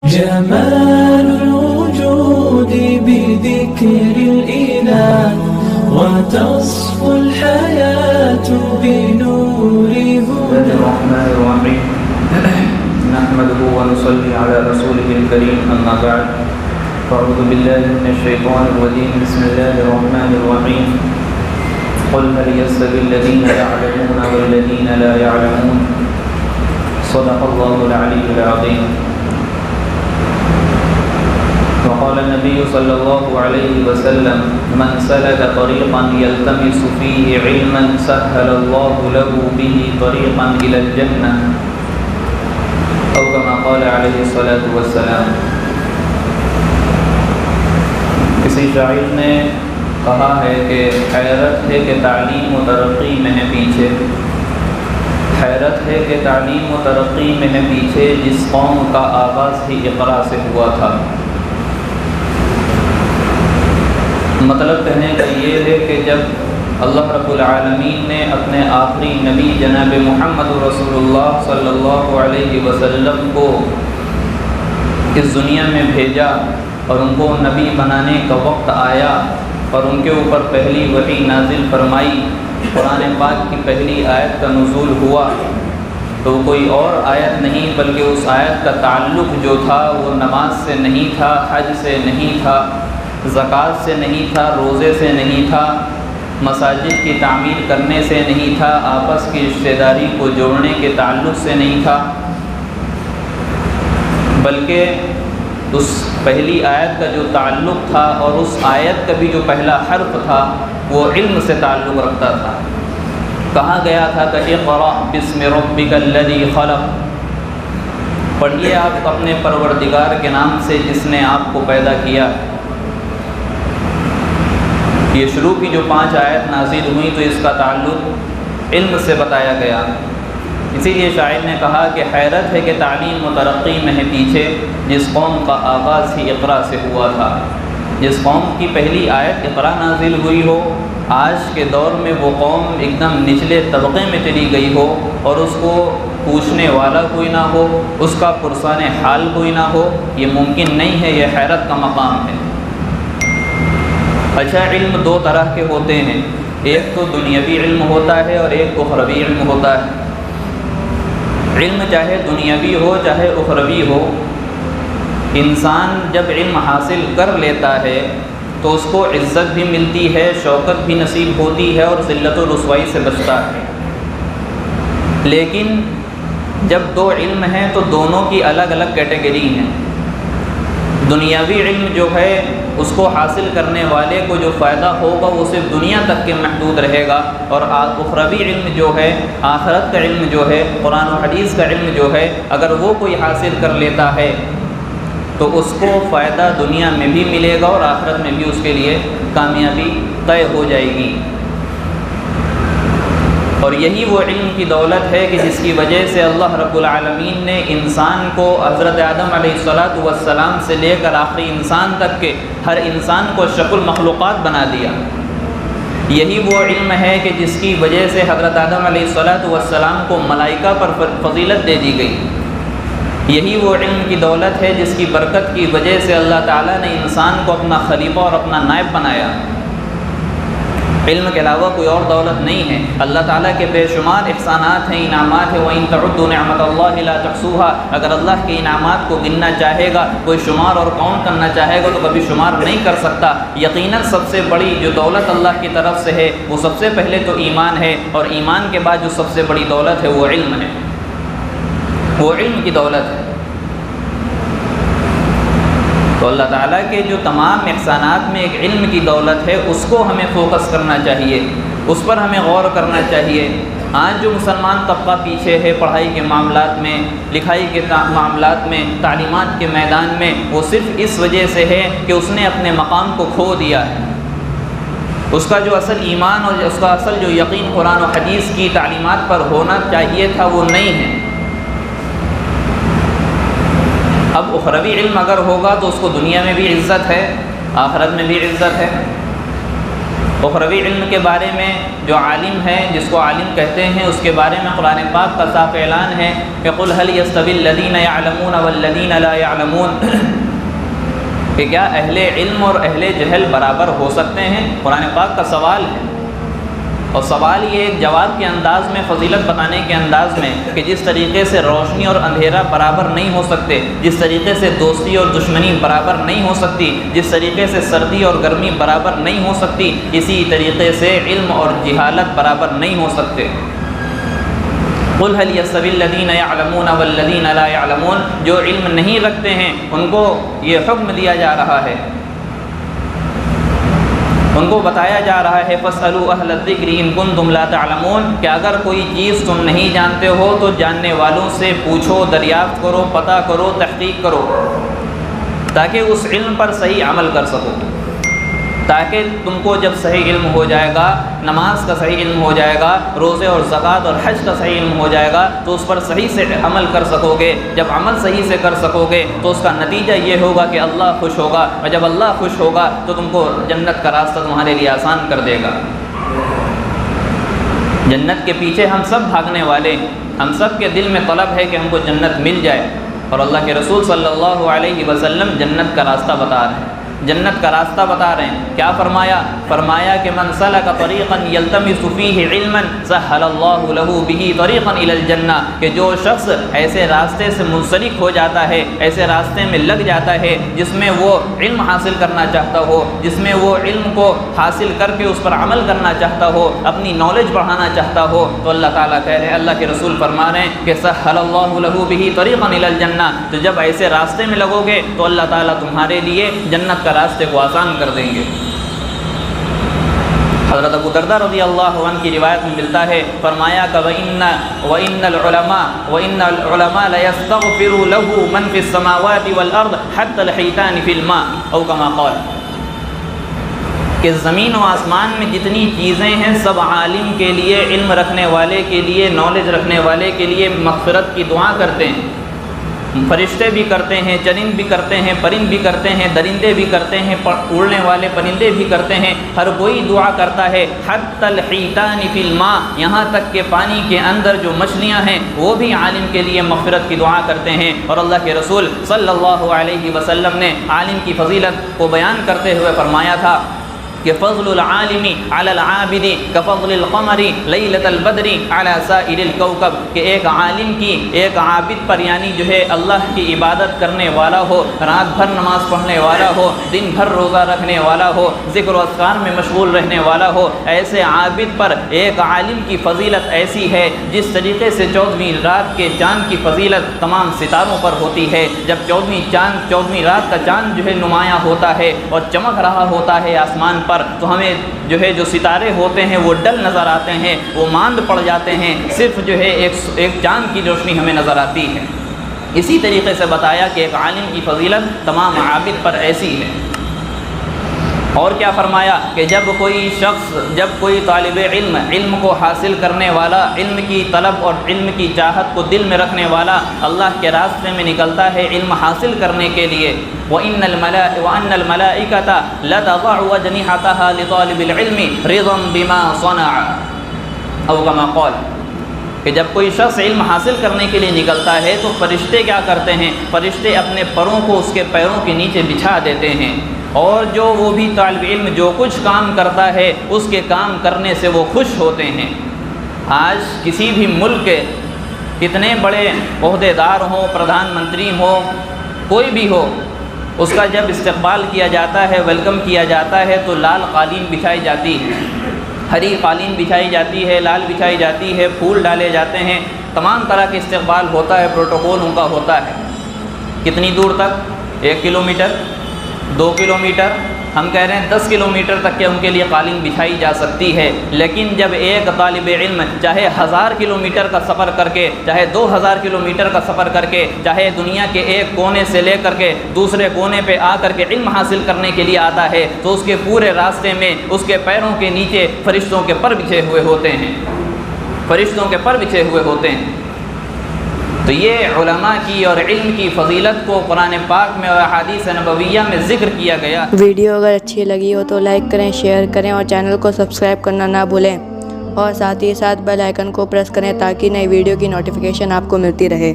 جمال الوجود بذكر الإله وتصفو الحياة بنور هدى. الرحمن الرحيم نحمده ونصلي على رسوله الكريم أما بعد فأعوذ بالله من الشيطان الرجيم بسم الله الرحمن الرحيم قل هل يستوي الذين يعلمون والذين لا يعلمون صدق الله العلي العظيم. وقال النبي صلى الله عليه وسلم من سلك طريقا يلتمس فيه علما سهل الله له به طريقا إلى الجنة أو كما قال عليه الصلاة والسلام. کسی شاعر نے کہا ہے کہ حیرت ہے کہ تعلیم و ترقی میں ہے پیچھے، حیرت ہے کہ تعلیم و ترقی میں ہے پیچھے جس قوم کا آغاز ہی اقرا سے ہوا تھا. مطلب کہنے کا یہ ہے کہ جب اللہ رب العالمین نے اپنے آخری نبی جناب محمد رسول اللہ صلی اللہ علیہ وسلم کو اس دنیا میں بھیجا اور ان کو نبی بنانے کا وقت آیا اور ان کے اوپر پہلی وحی نازل فرمائی، قرآن پاک کی پہلی آیت کا نزول ہوا، تو کوئی اور آیت نہیں بلکہ اس آیت کا تعلق جو تھا وہ نماز سے نہیں تھا، حج سے نہیں تھا، زکوٰۃ سے نہیں تھا، روزے سے نہیں تھا، مساجد کی تعمیر کرنے سے نہیں تھا، آپس کی رشتہ داری کو جوڑنے کے تعلق سے نہیں تھا، بلکہ اس پہلی آیت کا جو تعلق تھا اور اس آیت کا بھی جو پہلا حرف تھا وہ علم سے تعلق رکھتا تھا. کہا گیا تھا کہ اقرأ باسم ربک الذی خلق، پڑھیے آپ اپنے پروردگار کے نام سے جس نے آپ کو پیدا کیا. یہ شروع کی جو 5 آیت نازل ہوئی تو اس کا تعلق علم سے بتایا گیا. اسی لیے شاعر نے کہا کہ حیرت ہے کہ تعلیم و ترقی میں ہے پیچھے جس قوم کا آغاز ہی اقرا سے ہوا تھا. جس قوم کی پہلی آیت اقرا نازل ہوئی ہو، آج کے دور میں وہ قوم ایک دم نچلے طبقے میں چلی گئی ہو اور اس کو پوچھنے والا کوئی نہ ہو، اس کا پرسان حال کوئی نہ ہو، یہ ممکن نہیں ہے، یہ حیرت کا مقام ہے. اچھا، علم 2 طرح کے ہوتے ہیں، ایک تو دنیاوی علم ہوتا ہے اور ایک اخروی علم ہوتا ہے. علم چاہے دنیاوی ہو چاہے اخروی ہو، انسان جب علم حاصل کر لیتا ہے تو اس کو عزت بھی ملتی ہے، شوکت بھی نصیب ہوتی ہے اور ذلت و رسوائی سے بچتا ہے. لیکن جب 2 علم ہیں تو دونوں کی الگ الگ کیٹیگری ہیں. دنیاوی علم جو ہے اس کو حاصل کرنے والے کو جو فائدہ ہوگا وہ صرف دنیا تک کے محدود رہے گا، اور اخروی علم جو ہے، آخرت کا علم جو ہے، قرآن و حدیث کا علم جو ہے، اگر وہ کوئی حاصل کر لیتا ہے تو اس کو فائدہ دنیا میں بھی ملے گا اور آخرت میں بھی اس کے لیے کامیابی طے ہو جائے گی. اور یہی وہ علم کی دولت ہے کہ جس کی وجہ سے اللہ رب العالمین نے انسان کو حضرت آدم علیہ السلام سے لے کر آخری انسان تک کے ہر انسان کو اشرف المخلوقات بنا دیا. یہی وہ علم ہے کہ جس کی وجہ سے حضرت آدم علیہ السلام کو ملائکہ پر فضیلت دے دی گئی. یہی وہ علم کی دولت ہے جس کی برکت کی وجہ سے اللہ تعالیٰ نے انسان کو اپنا خلیفہ اور اپنا نائب بنایا. علم کے علاوہ کوئی اور دولت نہیں ہے. اللہ تعالیٰ کے بے شمار احسانات ہیں، انعامات ہیں. وَإِن تَعُدُّوا نِعْمَتَ اللَّهِ لَا تُحْصُوهَا، اگر اللہ کے انعامات کو گننا چاہے گا، کوئی شمار اور کاؤنٹ کرنا چاہے گا تو کبھی شمار نہیں کر سکتا. یقیناً سب سے بڑی جو دولت اللہ کی طرف سے ہے وہ سب سے پہلے تو ایمان ہے، اور ایمان کے بعد جو سب سے بڑی دولت ہے وہ علم ہے، وہ علم کی دولت ہے. تو اللہ تعالیٰ کے جو تمام احسانات میں ایک علم کی دولت ہے، اس کو ہمیں فوکس کرنا چاہیے، اس پر ہمیں غور کرنا چاہیے. آج جو مسلمان طبقہ پیچھے ہے پڑھائی کے معاملات میں، لکھائی کے معاملات میں، تعلیمات کے میدان میں، وہ صرف اس وجہ سے ہے کہ اس نے اپنے مقام کو کھو دیا ہے. اس کا جو اصل ایمان اور اس کا اصل جو یقین قرآن و حدیث کی تعلیمات پر ہونا چاہیے تھا وہ نہیں ہے. اب اخروی علم اگر ہوگا تو اس کو دنیا میں بھی عزت ہے، آخرت میں بھی عزت ہے. اخروی علم کے بارے میں جو عالم ہے، جس کو عالم کہتے ہیں، اس کے بارے میں قرآن پاک کا صاف اعلان ہے کہ قُلْ هَلْ يَسْتَوِي الَّذِينَ يَعْلَمُونَ وَالَّذِينَ لَا يَعْلَمُونَ، کہ کیا اہل علم اور اہل جہل برابر ہو سکتے ہیں؟ قرآن پاک کا سوال ہے، اور سوال یہ ایک جواب کے انداز میں، فضیلت بتانے کے انداز میں، کہ جس طریقے سے روشنی اور اندھیرا برابر نہیں ہو سکتے، جس طریقے سے دوستی اور دشمنی برابر نہیں ہو سکتی، جس طریقے سے سردی اور گرمی برابر نہیں ہو سکتی، اسی طریقے سے علم اور جہالت برابر نہیں ہو سکتے۔ قُلْ هَلْ يَسْتَوِي الَّذِينَ يَعْلَمُونَ وَالَّذِينَ لَا يَعْلَمُونَ، جو علم نہیں رکھتے ہیں ان کو یہ حکم دیا جا رہا ہے، ان کو بتایا جا رہا ہے فَاسْأَلُوا أَهْلَ الذِّكْرِ إِن كُنتُمْ لَا تَعْلَمُونَ، کہ اگر کوئی چیز تم نہیں جانتے ہو تو جاننے والوں سے پوچھو، دریافت کرو، پتہ کرو، تحقیق کرو، تاکہ اس علم پر صحیح عمل کر سکو، تاکہ تم کو جب صحیح علم ہو جائے گا، نماز کا صحیح علم ہو جائے گا، روزے اور زکوٰۃ اور حج کا صحیح علم ہو جائے گا، تو اس پر صحیح سے عمل کر سکو گے۔ جب عمل صحیح سے کر سکو گے تو اس کا نتیجہ یہ ہوگا کہ اللہ خوش ہوگا، اور جب اللہ خوش ہوگا تو تم کو جنت کا راستہ تمہارے لیے آسان کر دے گا۔ جنت کے پیچھے ہم سب بھاگنے والے ہیں، ہم سب کے دل میں طلب ہے کہ ہم کو جنت مل جائے، اور اللہ کے رسول صلی اللہ علیہ وسلم جنت کا راستہ بتا رہے ہیں، جنت کا راستہ بتا رہے ہیں۔ کیا فرمایا؟ فرمایا کہ من سلک طریقا یلتمس فیہ علما سہل اللہ لہ بہ طریقا الی الجنہ، کہ جو شخص ایسے راستے سے منسلک ہو جاتا ہے، ایسے راستے میں لگ جاتا ہے جس میں وہ علم حاصل کرنا چاہتا ہو، جس میں وہ علم کو حاصل کر کے اس پر عمل کرنا چاہتا ہو، اپنی نالج بڑھانا چاہتا ہو، تو اللہ تعالیٰ کہہ رہے ہیں، اللہ کے رسول فرما رہے ہیں کہ سہل اللہ لہ بہ طریقا الی الجنہ، تو جب ایسے راستے میں لگو گے تو اللہ تعالیٰ تمہارے لیے جنت کا راستے کو آسان کر دیں گے۔ حضرت ابو درداء رضی اللہ عنہ کی روایت میں ملتا ہے، فرمایا کہ وَإِنَّ الْعُلَمَاءَ لَيَسْتَغْفِرُ لَهُ مَنْ فِي السَّمَاوَاتِ وَالْأَرْضِ حَتَّى الْحِيتَانِ فِي الْمَاءِ أَوْ كَمَا قَالَ، کہ زمین و آسمان میں جتنی چیزیں ہیں سب عالم کے لیے، علم رکھنے والے کے لیے، نالج رکھنے والے کے لیے مغفرت کی دعا کرتے ہیں۔ فرشتے بھی کرتے ہیں، چرند بھی کرتے ہیں، پرند بھی کرتے ہیں، درندے بھی کرتے ہیں، اڑنے والے پرندے بھی کرتے ہیں، ہر کوئی دعا کرتا ہے۔ حتی الحیتان فی الماء، یہاں تک کہ پانی کے اندر جو مچھلیاں ہیں وہ بھی عالم کے لیے مغفرت کی دعا کرتے ہیں۔ اور اللہ کے رسول صلی اللہ علیہ وسلم نے عالم کی فضیلت کو بیان کرتے ہوئے فرمایا تھا کہ فضل العالم علی العابد کفضل القمر لیلۃ البدر علی سائر الکوکب، کہ ایک عالم کی، ایک عابد پر، یعنی جو ہے اللہ کی عبادت کرنے والا ہو، رات بھر نماز پڑھنے والا ہو، دن بھر روزہ رکھنے والا ہو، ذکر و اذکار میں مشغول رہنے والا ہو، ایسے عابد پر ایک عالم کی فضیلت ایسی ہے جس طریقے سے 14ویں رات کے چاند کی فضیلت تمام ستاروں پر ہوتی ہے۔ جب 14ویں رات کا چاند جو ہے نمایاں ہوتا ہے اور چمک رہا ہوتا ہے آسمان پر، تو ہمیں جو ہے جو ستارے ہوتے ہیں وہ ڈل نظر آتے ہیں، وہ ماند پڑ جاتے ہیں، صرف جو ہے ایک چاند کی روشنی ہمیں نظر آتی ہے۔ اسی طریقے سے بتایا کہ ایک عالم کی فضیلت تمام عابد پر ایسی ہے۔ اور کیا فرمایا کہ جب کوئی طالب علم کو حاصل کرنے والا، علم کی طلب اور علم کی چاہت کو دل میں رکھنے والا اللہ کے راستے میں نکلتا ہے علم حاصل کرنے کے لیے، وَأَنَّ الْمَلَائِكَةَ لَتَضَعُ أَجْنِحَتَهَا لِطَالِبِ الْعِلْمِ رِضًا بِمَا صَنَعَ أَوْ كَمَا قَالَ، کہ جب کوئی شخص علم حاصل کرنے کے لیے نکلتا ہے تو فرشتے کیا کرتے ہیں؟ فرشتے اپنے پروں کو اس کے پیروں کے نیچے بچھا دیتے ہیں، اور جو وہ بھی طالب علم جو کچھ کام کرتا ہے اس کے کام کرنے سے وہ خوش ہوتے ہیں۔ آج کسی بھی ملک کے کتنے بڑے عہدے دار ہوں، پردھان منتری ہوں، کوئی بھی ہو، اس کا جب استقبال کیا جاتا ہے، ویلکم کیا جاتا ہے، تو لال قالین بچھائی جاتی ہے، ہری قالین بچھائی جاتی ہے، لال بچھائی جاتی ہے، پھول ڈالے جاتے ہیں، تمام طرح کے استقبال ہوتا ہے، پروٹوکول ان کا ہوتا ہے۔ کتنی دور تک؟ 1 کلومیٹر، 2 کلومیٹر، ہم کہہ رہے ہیں 10 کلومیٹر تک کہ ان کے لیے قالین بچھائی جا سکتی ہے۔ لیکن جب ایک طالب علم چاہے 1000 کلومیٹر کا سفر کر کے، چاہے 2000 کلومیٹر کا سفر کر کے، چاہے دنیا کے ایک کونے سے لے کر کے دوسرے کونے پہ آ کر کے علم حاصل کرنے کے لیے آتا ہے، تو اس کے پورے راستے میں اس کے پیروں کے نیچے فرشتوں کے پر بچھے ہوئے ہوتے ہیں، فرشتوں کے پر بچھے ہوئے ہوتے ہیں۔ تو یہ علماء کی اور علم کی فضیلت کو قرآن پاک میں اور احادیث نبویہ میں ذکر کیا گیا۔ ویڈیو اگر اچھی لگی ہو تو لائک کریں، شیئر کریں اور چینل کو سبسکرائب کرنا نہ بھولیں، اور ساتھ ہی ساتھ بیل آئیکن کو پریس کریں تاکہ نئی ویڈیو کی نوٹیفیکیشن آپ کو ملتی رہے۔